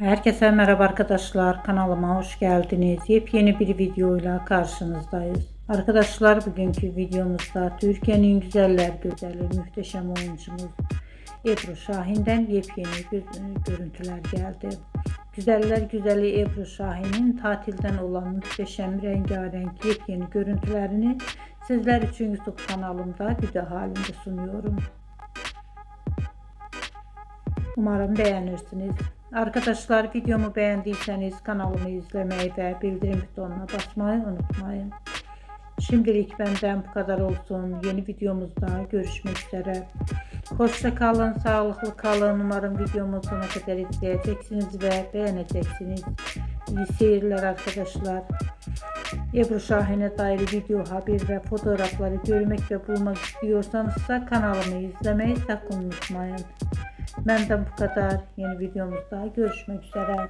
Herkese merhaba arkadaşlar, kanalıma hoş geldiniz. Yepyeni bir videoyla karşınızdayız. Arkadaşlar, bugünkü videomuzda Türkiye'nin güzeller güzeli muhteşem oyuncumuz Ebru Şahin'den yepyeni görüntüler geldi. Güzeller güzeli Ebru Şahin'in tatilden olan muhteşem rengarenk yepyeni görüntülerini sizler için YouTube kanalımda video halinde sunuyorum. Umarım beğenirsiniz. Arkadaşlar, videomu beğendiyseniz kanalımı izlemeyi ve bildirim butonuna basmayı unutmayın. Şimdilik benden bu kadar olsun. Yeni videomuzda görüşmek üzere. Hoşça kalın, sağlıklı kalın. Umarım videomu sonuna kadar izleyeceksiniz ve beğeneceksiniz. İyi seyirler arkadaşlar. Ebru Şahin'e dair video, haber ve fotoğrafları görmek ve bulmak istiyorsanız kanalımı izlemeyi sakın unutmayın. Benden bu kadar. Yeni videomuzda görüşmek üzere.